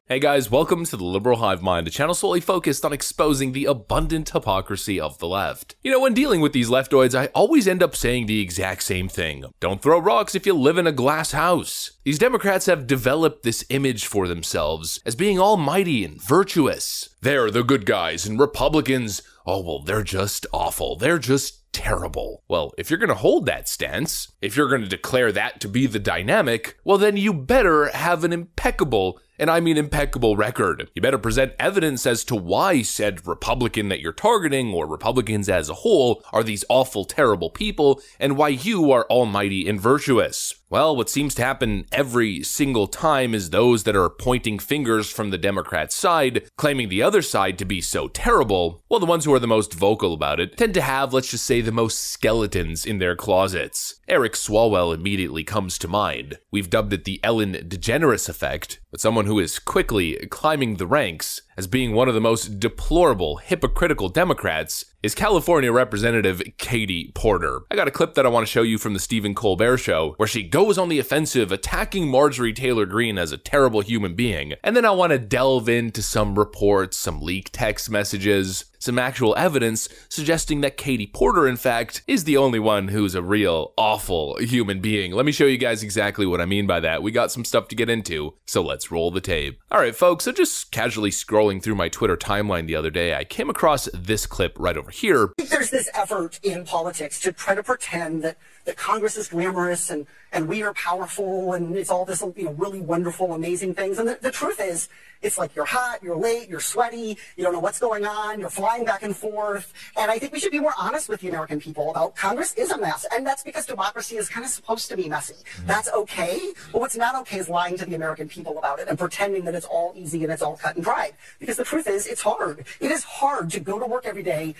Hey guys, welcome to the Liberal Hive Mind, a channel solely focused on exposing the abundant hypocrisy of the left. You know, when dealing with these leftoids, I always end up saying the exact same thing. Don't throw rocks if you live in a glass house. These Democrats have developed this image for themselves as being almighty and virtuous. They're the good guys, and Republicans, oh well, they're just awful. They're just terrible. Well, if you're going to hold that stance, if you're going to declare that to be the dynamic, well then you better have an impeccable, and I mean impeccable, record. You better present evidence as to why said Republican that you're targeting, or Republicans as a whole, are these awful, terrible people, and why you are almighty and virtuous. Well, what seems to happen every single time is those that are pointing fingers from the Democrat side, claiming the other side to be so terrible, well, the ones who are the most vocal about it tend to have, let's just say, the most skeletons in their closets. Eric Swalwell immediately comes to mind. We've dubbed it the Ellen DeGeneres effect, but someone who is quickly climbing the ranks as being one of the most deplorable, hypocritical Democrats is California Representative Katie Porter. I got a clip that I want to show you from the Stephen Colbert Show, where she goes on the offensive attacking Marjorie Taylor Greene as a terrible human being, and then I want to delve into some reports, some leaked text messages, some actual evidence suggesting that Katie Porter, in fact, is the only one who's a real awful human being. Let me show you guys exactly what I mean by that. We got some stuff to get into, so let's roll the tape. Alright folks, so just casually scrolling through my Twitter timeline the other day, I came across this clip right over here. There's this effort in politics to try to pretend that Congress is glamorous and we are powerful and it's all this, really wonderful, amazing things. And the truth is, it's like you're hot, you're late, you're sweaty, you don't know what's going on, you're flying back and forth. And I think we should be more honest with the American people about Congress is a mess. And that's because democracy is kind of supposed to be messy. That's okay. But what's not okay is lying to the American people about it and pretending that it's all easy and it's all cut and dried. Because the truth is, it's hard. It is hard to go to work every day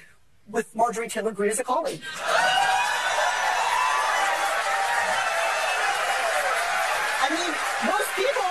with Marjorie Taylor Greene as a colleague. I mean, most people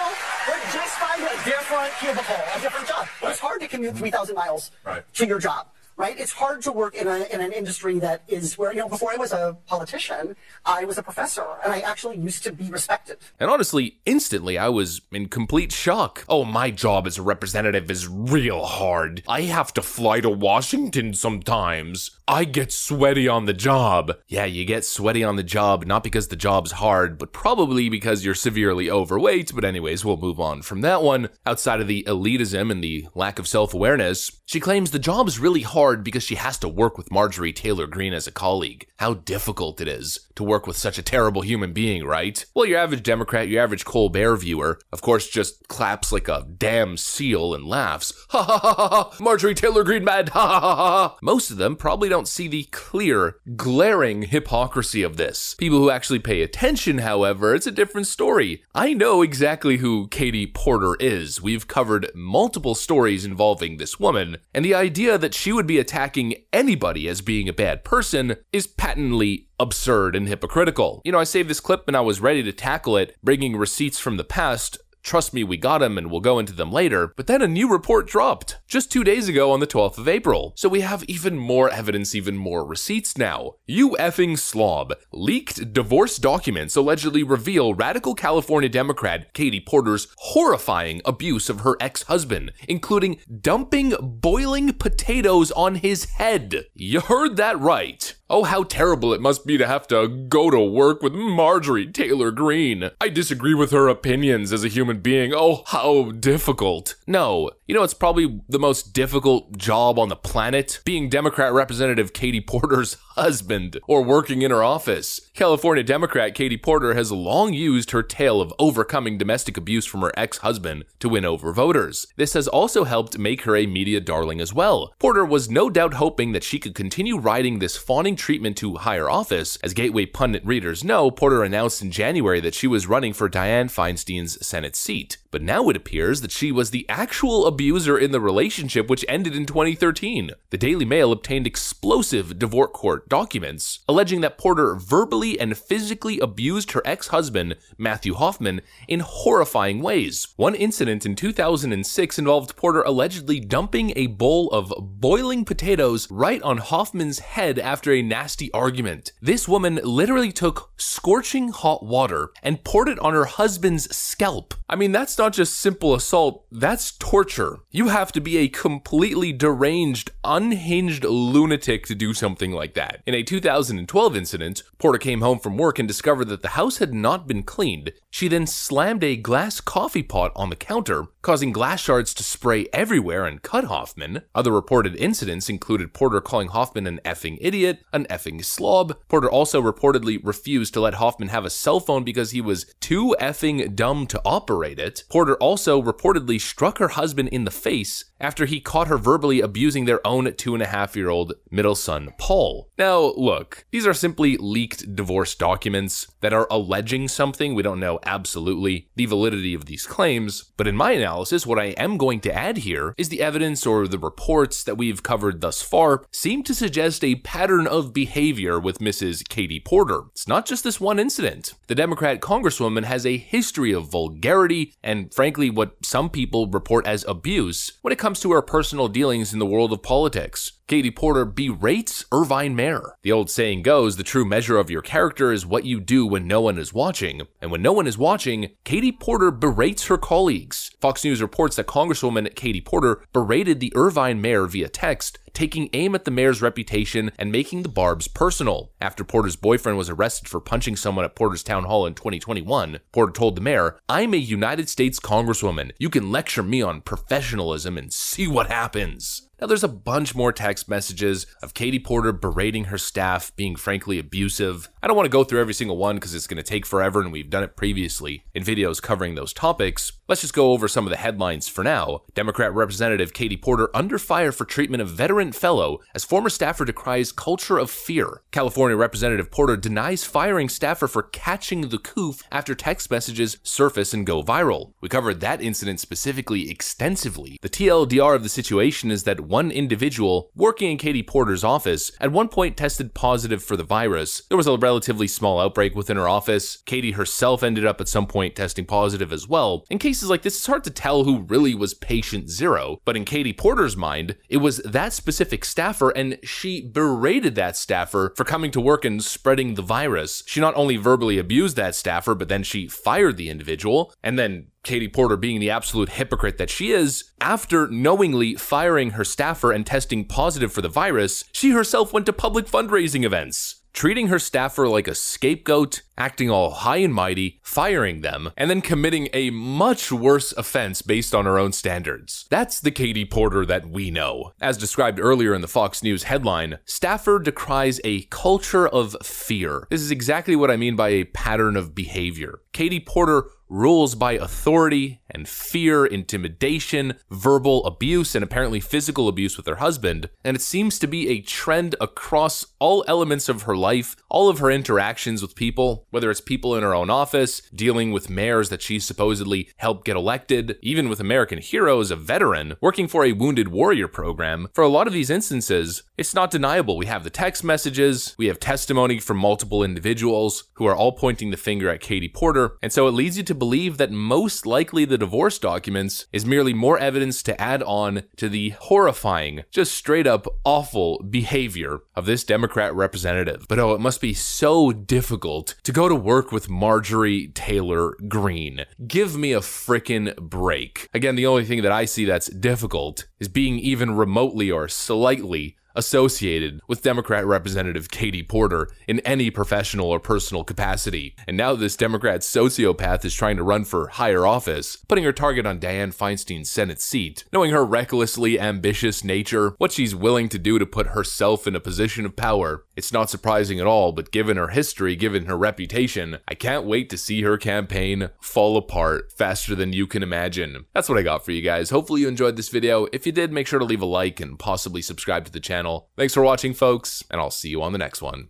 would just find a different cubicle, a different job. But it's hard to commute 3,000 miles to your job, right? It's hard to work in an industry that is where, before I was a politician, I was a professor, and I actually used to be respected. And honestly, instantly, I was in complete shock. Oh, my job as a representative is real hard. I have to fly to Washington sometimes. I get sweaty on the job. Yeah, you get sweaty on the job, not because the job's hard, but probably because you're severely overweight. But anyways, we'll move on from that one. Outside of the elitism and the lack of self-awareness, she claims the job is really hard because she has to work with Marjorie Taylor Greene as a colleague. How difficult it is to work with such a terrible human being, right? Well, your average Democrat, your average Colbert viewer, of course, just claps like a damn seal and laughs. Ha ha ha ha ha! Marjorie Taylor Greene mad! Ha ha ha ha! Most of them probably don't see the clear, glaring hypocrisy of this. People who actually pay attention, however, it's a different story. I know exactly who Katie Porter is. We've covered multiple stories involving this woman, and the idea that she would be attacking anybody as being a bad person is patently absurd and hypocritical. I saved this clip and I was ready to tackle it, bringing receipts from the past. Trust me, we got them and we'll go into them later, but then a new report dropped just 2 days ago on the 12th of April. So we have even more evidence, even more receipts now. You effing slob. Leaked divorce documents allegedly reveal radical California Democrat Katie Porter's horrifying abuse of her ex-husband, including dumping boiling potatoes on his head. You heard that right. Oh, how terrible it must be to have to go to work with Marjorie Taylor Greene. I disagree with her opinions as a human being. Oh, how difficult. No, it's probably the most difficult job on the planet, being Democrat Representative Katie Porter's husband or working in her office. California Democrat Katie Porter has long used her tale of overcoming domestic abuse from her ex-husband to win over voters. This has also helped make her a media darling as well. Porter was no doubt hoping that she could continue riding this fawning treatment to higher office. As Gateway pundit readers know, Porter announced in January that she was running for Dianne Feinstein's Senate seat. But now it appears that she was the actual abuser in the relationship, which ended in 2013. The Daily Mail obtained explosive divorce court documents alleging that Porter verbally and physically abused her ex-husband, Matthew Hoffman, in horrifying ways. One incident in 2006 involved Porter allegedly dumping a bowl of boiling potatoes right on Hoffman's head after a nasty argument. This woman literally took scorching hot water and poured it on her husband's scalp. I mean, that's not not just simple assault, that's torture. You have to be a completely deranged, unhinged lunatic to do something like that. In a 2012 incident, Porter came home from work and discovered that the house had not been cleaned. She then slammed a glass coffee pot on the counter, causing glass shards to spray everywhere and cut Hoffman. Other reported incidents included Porter calling Hoffman an effing idiot, an effing slob. Porter also reportedly refused to let Hoffman have a cell phone because he was too effing dumb to operate it. Porter also reportedly struck her husband in the face after he caught her verbally abusing their own 2.5-year-old middle son, Paul. Now, look, these are simply leaked divorce documents that are alleging something. We don't know absolutely the validity of these claims, but in my analysis, what I am going to add here is the evidence or the reports that we've covered thus far seem to suggest a pattern of behavior with Mrs. Katie Porter. It's not just this one incident. The Democrat Congresswoman has a history of vulgarity and, frankly, what some people report as abuse when it comes to her personal dealings in the world of politics. Katie Porter berates Irvine Mayer. The old saying goes, the true measure of your character is what you do when no one is watching. And when no one is watching, Katie Porter berates her colleagues. Fox News reports that Congresswoman Katie Porter berated the Irvine Mayer via text, taking aim at the mayor's reputation and making the barbs personal. After Porter's boyfriend was arrested for punching someone at Porter's town hall in 2021, Porter told the mayor, "I'm a United States Congresswoman. You can lecture me on professionalism and see what happens." Now, there's a bunch more text messages of Katie Porter berating her staff, being frankly abusive. I don't want to go through every single one because it's going to take forever, and we've done it previously in videos covering those topics. Let's just go over some of the headlines for now. Democrat Representative Katie Porter under fire for treatment of veteran fellow as former staffer decries culture of fear. California Representative Porter denies firing staffer for catching the coof after text messages surface and go viral. We covered that incident specifically extensively. The TLDR of the situation is that one individual working in Katie Porter's office at one point tested positive for the virus. There was a relatively small outbreak within her office. Katie herself ended up at some point testing positive as well. In cases like this, it's hard to tell who really was patient zero, but in Katie Porter's mind, it was that specific staffer, and she berated that staffer for coming to work and spreading the virus. She not only verbally abused that staffer, but then she fired the individual, and then Katie Porter, being the absolute hypocrite that she is, after knowingly firing her staffer and testing positive for the virus, she herself went to public fundraising events, treating her staffer like a scapegoat, acting all high and mighty, firing them, and then committing a much worse offense based on her own standards. That's the Katie Porter that we know. As described earlier in the Fox News headline, staffer decries a culture of fear. This is exactly what I mean by a pattern of behavior. Katie Porter rules by authority and fear, intimidation, verbal abuse, and apparently physical abuse with her husband, and it seems to be a trend across all elements of her life, all of her interactions with people, whether it's people in her own office, dealing with mayors that she supposedly helped get elected, even with American Hero as a veteran, working for a Wounded Warrior program. For a lot of these instances, it's not deniable. We have the text messages, we have testimony from multiple individuals who are all pointing the finger at Katie Porter, and so it leads you to believe that most likely the divorce documents is merely more evidence to add on to the horrifying, just straight up awful behavior of this Democrat representative. But oh, it must be so difficult to go to work with Marjorie Taylor Greene. Give me a frickin' break. Again, the only thing that I see that's difficult is being even remotely or slightly associated with Democrat Representative Katie Porter in any professional or personal capacity. And now this Democrat sociopath is trying to run for higher office, putting her target on Dianne Feinstein's Senate seat. Knowing her recklessly ambitious nature, what she's willing to do to put herself in a position of power, it's not surprising at all, but given her history, given her reputation, I can't wait to see her campaign fall apart faster than you can imagine. That's what I got for you guys. Hopefully you enjoyed this video. If you did, make sure to leave a like and possibly subscribe to the channel. Thanks for watching, folks, and I'll see you on the next one.